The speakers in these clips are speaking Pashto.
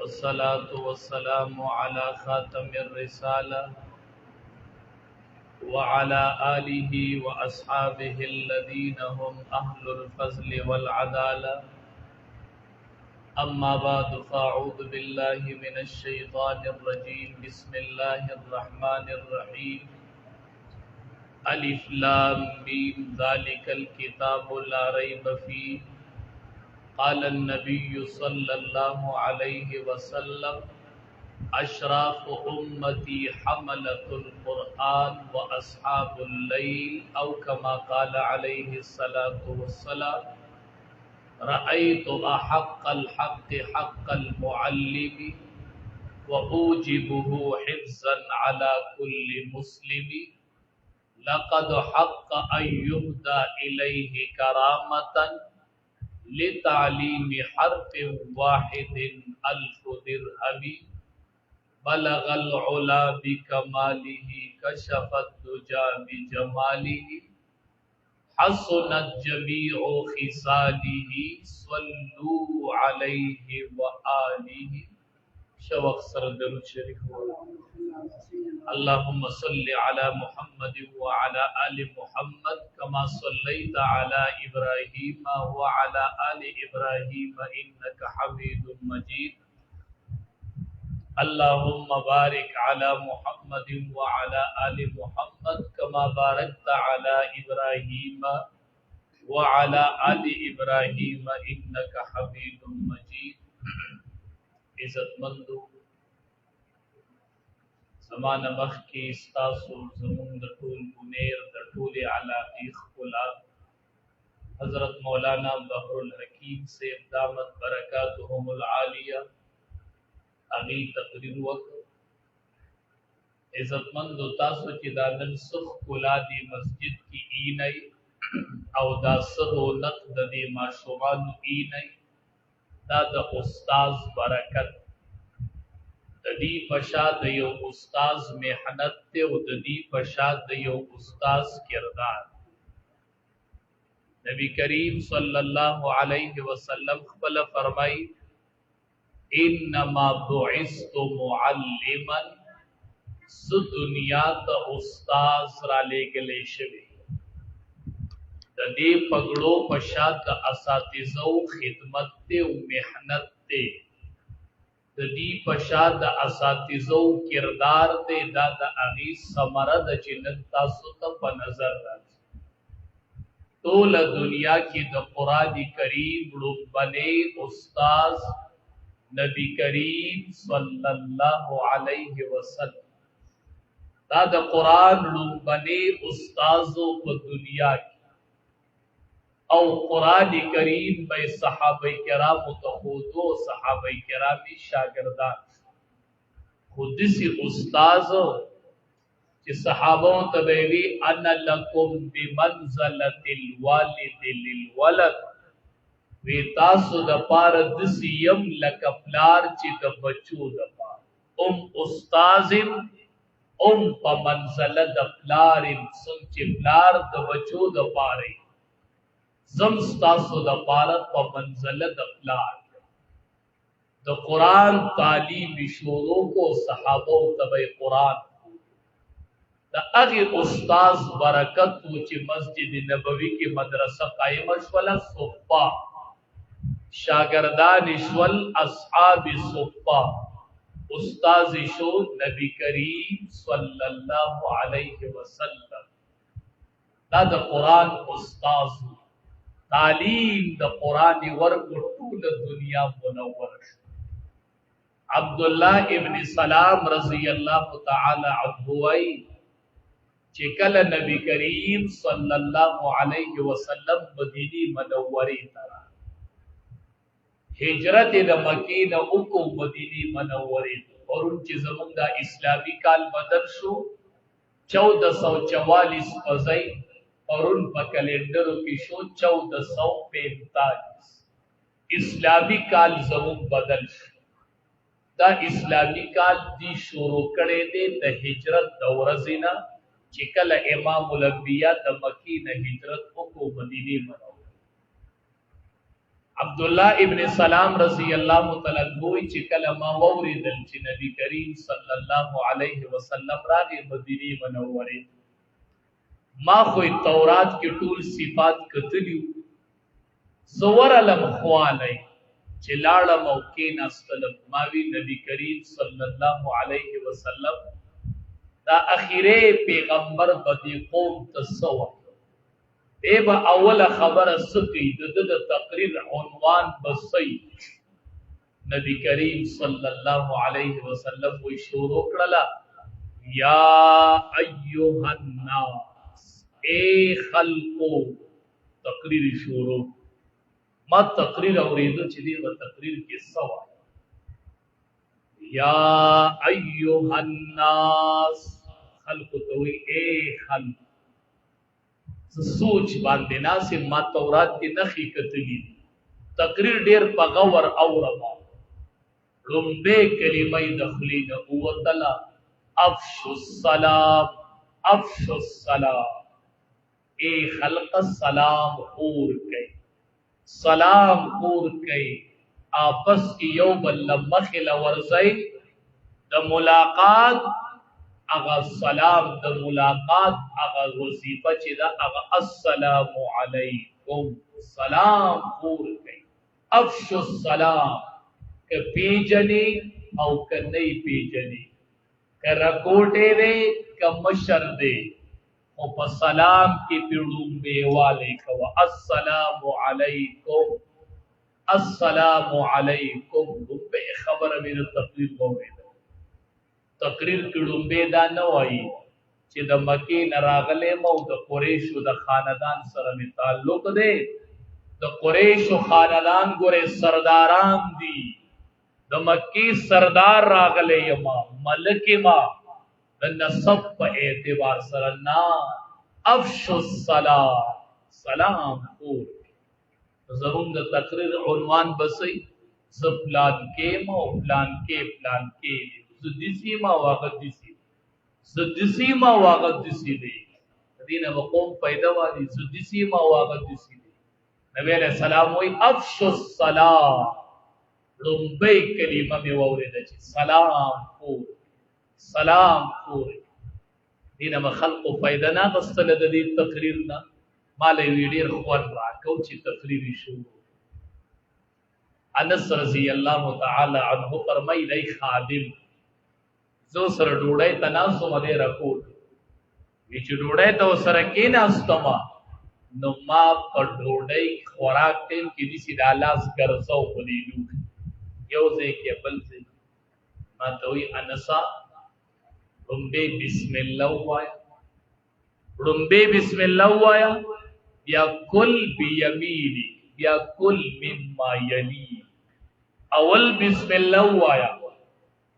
والصلاة والسلام على خاتم الرسالة وعلى آله وأصحابه الذين هم أهل الفضل والعدالة. أما بعد فأعوذ بالله من الشيطان الرجيم. بسم الله الرحمن الرحيم. ألف لام ميم ذلك الكتاب لا ريب فيه. قال النبي صلى الله عليه وسلم أشراف أمتي حملة القرآن وأصحاب الليل أو كما قال عليه الصلاة والسلام. رأيت أحق الحق حق المعلم وأوجبه حفظا على كل مسلم. لقد حق أن يهدى إليه كرامة لتعليم حرف واحد ألف درهم. بلغ العلا بكماله كشف الدجى بجماله. حسنت جميع خصاله صلوا عليه وآله. شوق سر درود شریف. اللهم صل على محمد وعلى آل محمد كما صليت على إبراهيم وعلى آل إبراهيم إنك حميد مجيد. اللهم بارك على محمد وعلى آل محمد كما باركت على إبراهيم وعلى آل إبراهيم إنك حميد مجيد. عزت مندو زمان مخ کی استاسو زمون د ټول منیر د ټول علاقی خلا حضرت مولانا بحر الحکیم سے دامت برکاتهم العالیہ اغي تقریر وکړ. عزت مندو تاسو چې دا نن سخ کلا دی مسجد کی اینای او دا سرو نق د دې ماشومان اینای دا د استاد برکت د دې پشاد یو استاد محنت ته او د دې پشاد یو استاد کردار. نبی کریم صلی الله علیه وسلم خپل فرمای انما بعثت معلما. س دنیا ته استاد را لګلې شوی د دې پګړو پشاد د اساتذو خدمت ته او محنت ته د دې پشاد د اساتذو کردار ته دا د اغي ثمره د جنت تاسو ته په نظر راځي. ټول دنیا کې د قران کریم ربانه استاد نبی کریم صلی الله علیه وسلم دا د قران ربانه استادو په دنیا کې او قرآن کریم به صحابه کرام متخودو صحابه کرامی شاگردان خودسی استاذ چې صحابه تبوی انا لکم بمنزلت الوالد للولد. وی تاسو د پار دسی یم لک پلار چې د بچو د پار استاذم په منزله د پلار څنګه چې پلار د بچو د پاره زم ستاسو د پاره په منزله د پلار د قران تعلیم شروع کو صحابه او تبع قران د هغه استاد برکت چې مسجد نبوي کې مدرسه قائم شول صفا شاگردان شول اصحاب صفا استاد شو نبی کریم صلی الله علیه وسلم دا د قران استاد تعلیم د قران ورکو ټول دنیا منور شو. عبد الله ابن سلام رضی الله تعالی عنه وای چې کله نبی کریم صلی الله علیه وسلم مدینه منوره ته هجرت د مکې نه وکړو مدینه منوره ورون چې زموږ د اسلامی کال بدل شو 1444 فزای ورون په کلندرو کې شو 1445 اسلامی کال زموږ بدل شو. دا اسلامی کال دی شروع کړي دي د هجرت د ورځې نه چې کله امام الانبیاء د مکې نه هجرت وکړو مدینه منوره. عبد الله ابن سلام رضی الله تعالی عنہ چې کله ما وریدل چې نبی کریم صلی الله علیه وسلم راغی مدینه منوره ما خو تورات کې ټول صفات کتلیو زور علم خوالای چې لاړم او کېناستلم ما وی نبی کریم صلی الله علیه وسلم دا اخیره پیغمبر بدی قوم تسوا ایبا اول خبر سکی د تقریر عنوان بسی نبی کریم صلی اللہ علیہ وسلم وی شروع کرلا یا ایوہ الناس اے خلقو تقریر شروع ما تقریر اوریدو چلی و تقریر کی سوا یا ایوہ الناس خلقو توی اے خلق سوچ باندې ناسې ما تورات کې نخې کتلی تقریر ډیر په غور اورما لومبه کلمې دخلی نه اوتلا افشو السلام افشو السلام اے خلق السلام خور کئی سلام خور کئی آپس کی یو بل مخل ورزئی د ملاقات اغا سلام د ملاقات اغا وظیفه چې دا اغا السلام علیکم سلام خور کئی افشو السلام که پیجنی او که نئی پیجنی که رکوٹے دے که مشر دے او پا سلام کی پیڑون بے والے کوا السلام علیکم السلام علیکم بے خبر میرے تقریر موید تقریر کډومبه دا نه وایي چې د مکې نه راغلی مو د قریشو د خاندان سره می تعلق دی د قریشو خاندان ګورې سرداران دي د مکی سردار راغلی یما ملک ما د نسب په اعتبار سره نا افشو السلام سلام خور زمون د تقریر عنوان بسې پلان کې مو پلان کې سدسی ما واقع دسی دی دینه وقوم پیدا والی سدسی ما واقع دسی دی نبی علیہ السلام وی افشو السلام لنبی کلمه می وورده چی سلام خور دینه ما خلق پیدا نا غستل دی تقریرنا مالی ویڈیر خوان راکو چی تقریری شو انس رضی اللہ تعالی عنہ فرمائی لی خادم زو سر ډوډۍ تناسو مده رکوټ وچ ډوډۍ ته سره کې ناستما نو ما په ډوډۍ خوراک تیم کې دي سي دالاس ګرځاو پلیلو یو ځای کې بل ځای ما ته وی انسا رومبه بسم الله وایا بیا کل بیمینی بیا کل مما یلی اول بسم الله وایا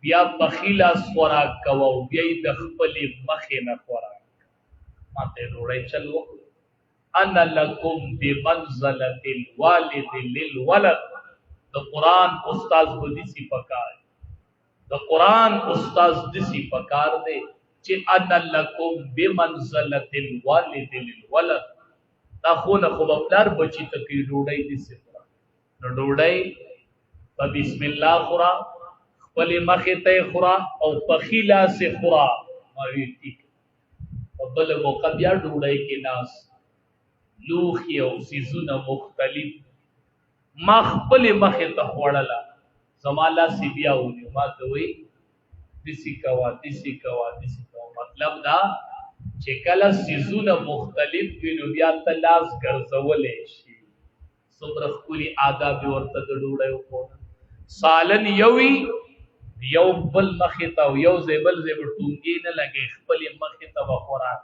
بیا بخیلاس خوراک کوو بیا د خپل مخې نه خوراک ماته ډوړی چلو انا لکم بمنزلة الوالد للولد د قرآن استاذ بدیسی پکار د قرآن استاذ دسی پکار دے چې انا لکم بمنزلة الوالد للولد دا خونه خو بپلار بچی تکی ډوړی دسی خورا نو ډوړی په بسم الله خورا ولی مخی تی خورا او پخیلا سے خورا ماوی ٹھیک او بل موقع بیا ڈوڑائی کے ناس لوخی او سیزون مختلف مخبل مخی تخوڑلا زمالا سی بیا ہونی ما دوئی دسی کوا مطلب دا چکل سیزون مختلف بینو بیا تلاس گرزولے شی سمرخ کلی آدابی ورطا ڈوڑائی خوڑا سالن یوی یو بل مخیتا و یو زیبل زیبل ټونګي نه لګي خپل مخیتا و خوراک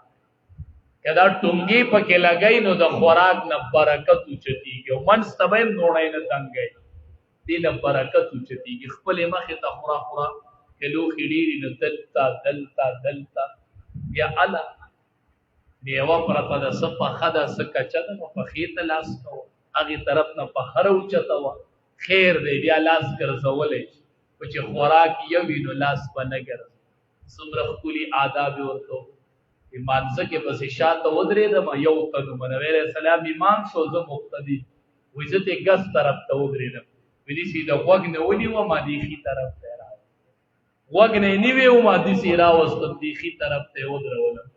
کدا ټونګي پکې لګای نو د خوراک نه برکت اوچتیږي او منځ تبه نوړای نه دنګي دې نه برکت اوچتیږي خپل مخیتا خورا کلو خډيري نه دلتا یا الا دیوا پر په د صفه خدا سکچا نه په خېت لاس کو اغه طرف نه په خر اوچتا و خیر دې بیا لاس ګرځولې چې خوراک یو وینو لاس بنګر سمره خولي آداب ورته ایمان زکه پس شاته ودرې د یو تنو منویر سلام امام شو زه مقتدی وې زه ته ګس طرف ته ودرېدم وې دې سیده غوږ نه ونیوم ما دې ښي طرف ته راوستم غوږ نه یې نیوې وم ما داسې راوستم دې ښي طرف ته یې ودرولم